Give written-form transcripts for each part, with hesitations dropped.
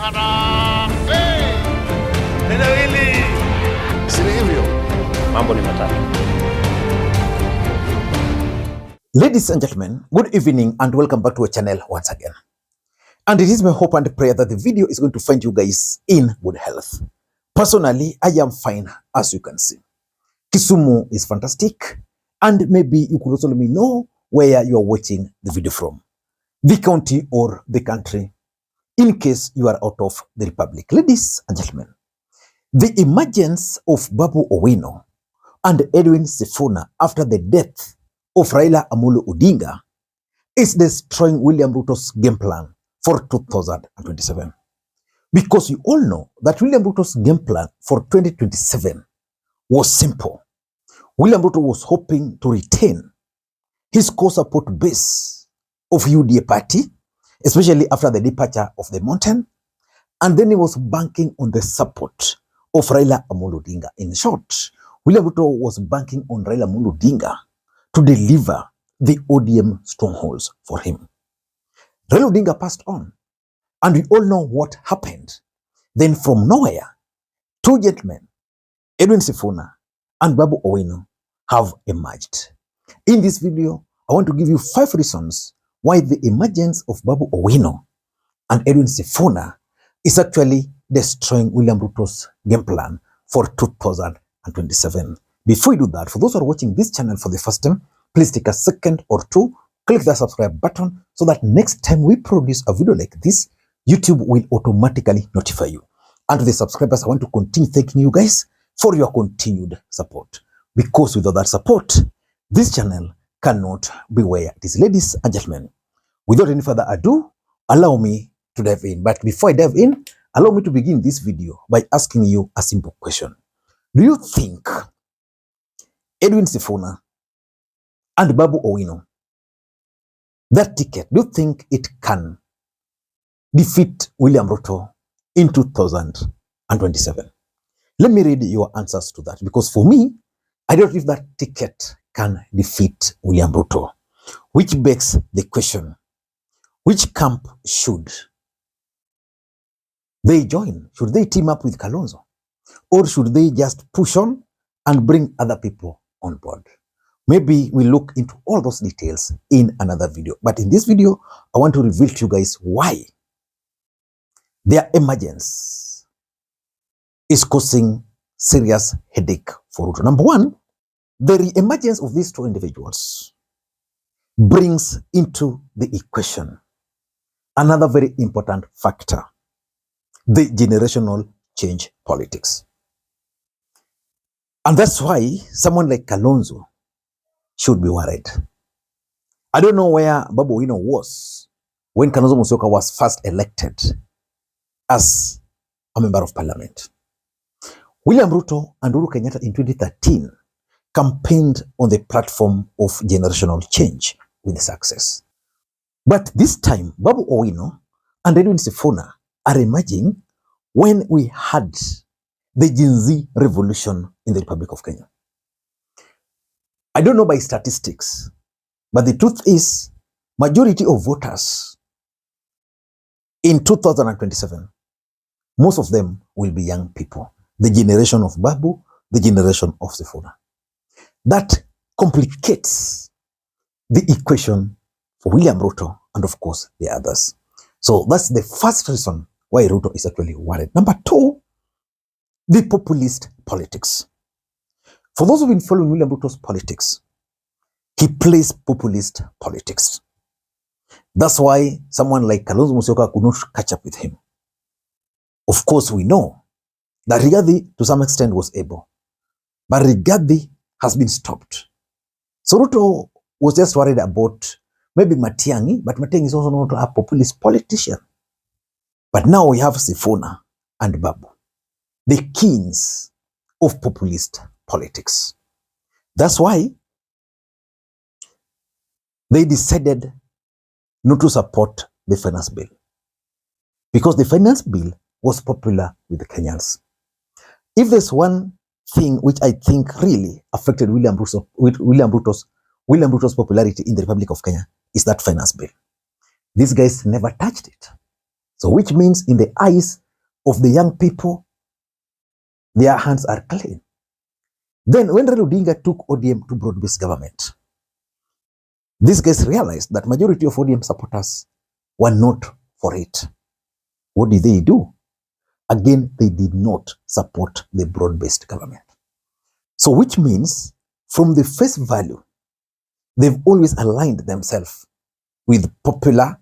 Harambee! Neno hili si hivyo. Mambo ni matatu. Ladies and gentlemen, good evening and welcome back to our channel once again. And it is my hope and prayer that the video is going to find you guys in good health. Personally, I am fine, as you can see. Kisumu is fantastic, and maybe you could also let me know where you are watching the video from, the county or the country, in case you are out of the republic. Ladies and gentlemen, the emergence of Babu Owino and Edwin Sifuna after the death of Raila Amolo Odinga is destroying William Ruto's game plan for 2027. Because you all know that William Ruto's game plan for 2027 was simple. William Ruto was hoping to retain his core support base of UDA party, especially after the departure of the mountain, and then he was banking on the support of Raila Amolo Odinga. In short, William Ruto was banking on Raila Amolo Odinga to deliver the ODM strongholds for him. Raila Odinga passed on, and we all know what happened. Then from nowhere, two gentlemen, Edwin Sifuna and Babu Owino, have emerged. In this video, I want to give you 5 reasons why the emergence of Babu Owino and Edwin Sifuna is actually destroying William Ruto's game plan for 2027. Before we do that, for those who are watching this channel for the first time, please take a second or two, click the subscribe button so that next time we produce a video like this, YouTube will automatically notify you. And to the subscribers, I want to continue thanking you guys for your continued support. Because without that support, this channel cannot be where it is. Ladies and gentlemen, without any further ado, allow me to dive in. But before I dive in, allow me to begin this video by asking you a simple question. Do you think Edwin Sifuna and Babu Owino, that ticket, do you think it can defeat William Ruto in 2027? Let me read your answers to that, because for me, I don't believe that ticket can defeat William Ruto, which begs the question, which camp should they join? Should they team up with Kalonzo? Or should they just push on and bring other people on board? Maybe we'll look into all those details in another video. But in this video, I want to reveal to you guys why their emergence is causing serious headache for Ruto. Number one, the re-emergence of these two individuals brings into the equation another very important factor, the generational change politics. And that's why someone like Kalonzo should be worried. I don't know where Babu Owino was when Kalonzo Musyoka was first elected as a member of parliament. William Ruto and Uhuru Kenyatta in 2013 campaigned on the platform of generational change with success. But this time, Babu Owino and Edwin Sifuna are emerging when we had the Gen Z revolution in the Republic of Kenya. I don't know by statistics, but the truth is, majority of voters in 2027, most of them will be young people. The generation of Babu, the generation of Sifuna. That complicates the equation for William Ruto and of course the others. So that's the first reason why Ruto is actually worried. Number two, the populist politics. For those who've been following William Ruto's politics, he plays populist politics. That's why someone like Kalonzo Musyoka could not catch up with him. Of course, we know that Rigathi to some extent was able, but Rigathi has been stopped. So Ruto was just worried about maybe Matiang'i, but Matiang'i is also not a populist politician. But now we have Sifuna and Babu, the kings of populist politics. That's why they decided not to support the finance bill, because the finance bill was popular with the Kenyans. If there's one thing which I think really affected William Ruto's popularity in the Republic of Kenya, is that finance bill. These guys never touched it. So which means in the eyes of the young people, their hands are clean. Then when Raila Odinga took ODM to broad-based government, these guys realized that majority of ODM supporters were not for it. What did they do? Again, they did not support the broad-based government. So which means from the face value, they've always aligned themselves with popular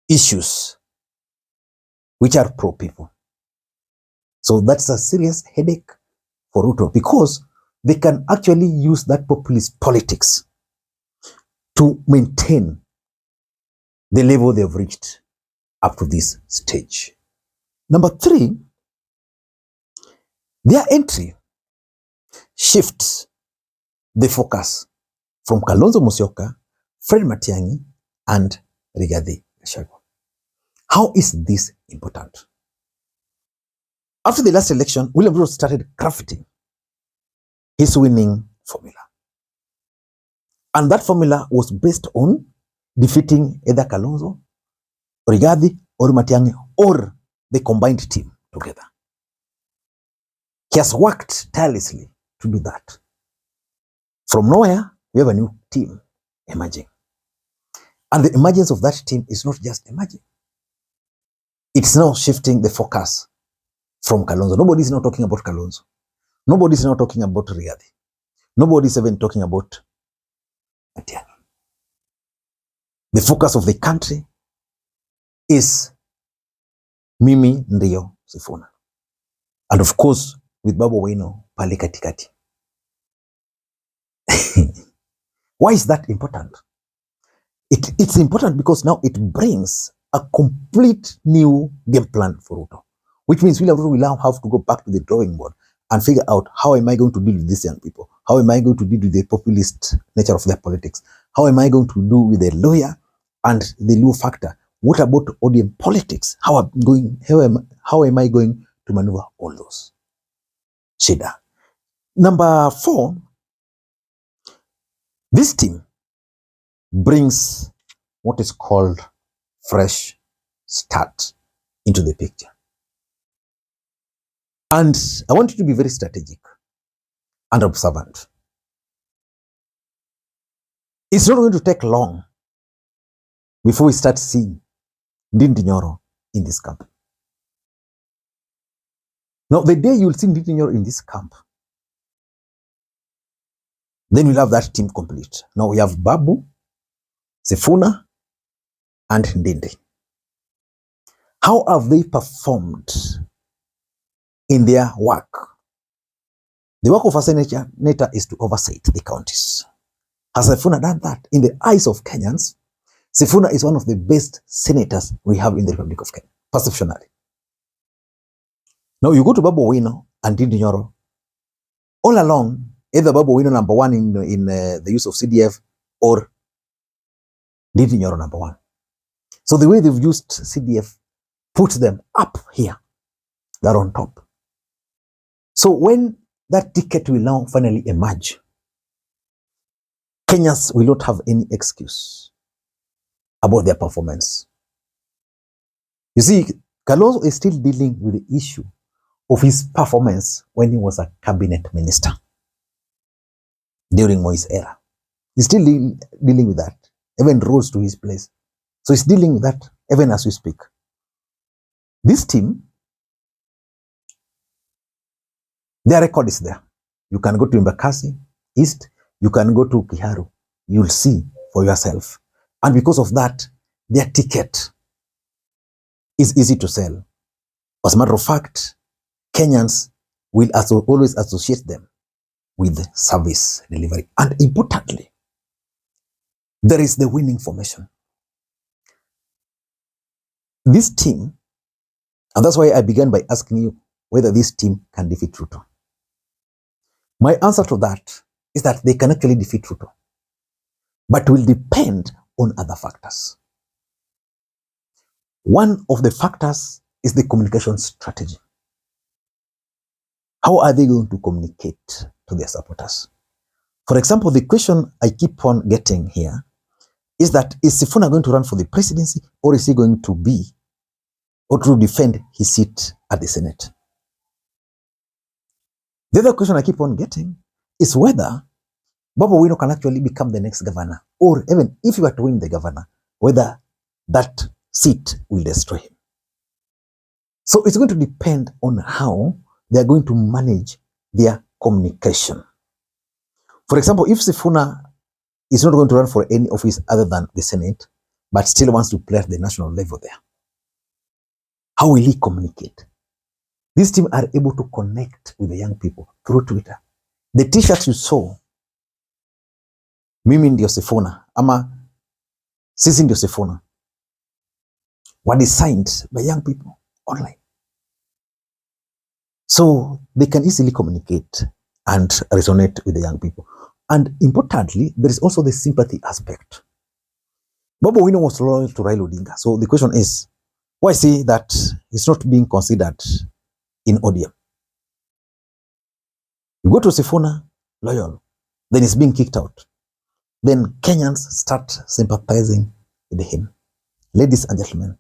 issues which are pro-people. So that's a serious headache for Ruto, because they can actually use that populist politics to maintain the level they've reached up to this stage. Number 3, their entry shifts the focus from Kalonzo Musyoka, Fred Matiang'i, and Rigathi Gachagua. How is this important? After the last election, William Ruto started crafting his winning formula. And that formula was based on defeating either Kalonzo, Rigathi, or Matiang'i, or the combined team together. He has worked tirelessly to do that. From nowhere, we have a new team emerging. And the emergence of that team is not just emerging. It's now shifting the focus from Kalonzo. Nobody's now talking about Kalonzo. Nobody's now talking about Rigathi. Nobody's even talking about Matiang'i. The focus of the country is Mimi Ndio Sifuna. And of course, with Babu Owino pale katikati. Why is that important? It's important because now it brings a complete new game plan for Ruto, which means William Ruto will now have to go back to the drawing board and figure out, how am I going to deal with these young people? How am I going to deal with the populist nature of their politics? How am I going to do with the lawyer and the Luo factor? What about ODM politics? How am I going to maneuver all those? Shida. Number 4, this team brings what is called fresh start into the picture. And I want you to be very strategic and observant. It's not going to take long before we start seeing Ndindi Nyoro in this camp. Now, the day you'll see Ndindi Nyoro in this camp, then we'll have that team complete. Now we have Babu, Sifuna, and Ndindi. How have they performed in their work? The work of a senator is to oversight the counties. Has Sifuna done that? In the eyes of Kenyans, Sifuna is one of the best senators we have in the Republic of Kenya, perceptionally. Now you go to Babu Owino and Ndindi Nyoro. All along, either Babu Owino number 1 in the use of CDF, or Ndindi Nyoro number 1. So the way they've used CDF puts them up here. They're on top. So when that ticket will now finally emerge, Kenyans will not have any excuse about their performance. You see, Kalonzo is still dealing with the issue of his performance when he was a cabinet minister during Moi's era. He's still dealing with that, even rose to his place. So he's dealing with that even as we speak. This team, their record is there. You can go to Embakasi East, you can go to Kiharu, you'll see for yourself. And because of that, their ticket is easy to sell. As a matter of fact, Kenyans will always associate them with service delivery. And importantly, there is the winning formation. This team, and that's why I began by asking you whether this team can defeat Ruto. My answer to that is that they can actually defeat Ruto, but will depend on other factors. One of the factors is the communication strategy. How are they going to communicate to their supporters? For example, the question I keep on getting here is that, is Sifuna going to run for the presidency, or is he going to be or to defend his seat at the Senate. The other question I keep on getting is whether Babu Owino can actually become the next governor, or even if he were to win the governor, whether that seat will destroy him. So it's going to depend on how they are going to manage their communication. For example, if Sifuna is not going to run for any office other than the Senate, but still wants to play at the national level there, how will he communicate? These teams are able to connect with the young people through Twitter. The t-shirts you saw, mimi ndio Sifuna, ama sisi ndio Sifuna, were designed by young people online. So they can easily communicate and resonate with the young people. And importantly, there is also the sympathy aspect. Babu Owino was loyal to Raila Odinga. So the question is, why say that he's not being considered in ODM? You go to Sifuna, loyal, then he's being kicked out. Then Kenyans start sympathizing with him. Ladies and gentlemen,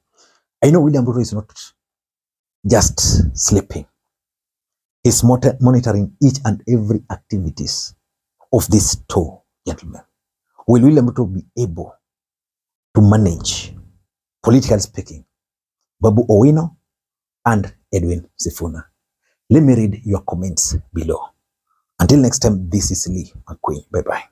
I know William Ruto is not just sleeping. He's monitoring each and every activities of these two gentlemen. Will William Ruto be able to manage, politically speaking, Babu Owino and Edwin Sifuna? Let me read your comments below. Until next time, this is Lee Makwiny. Bye-bye.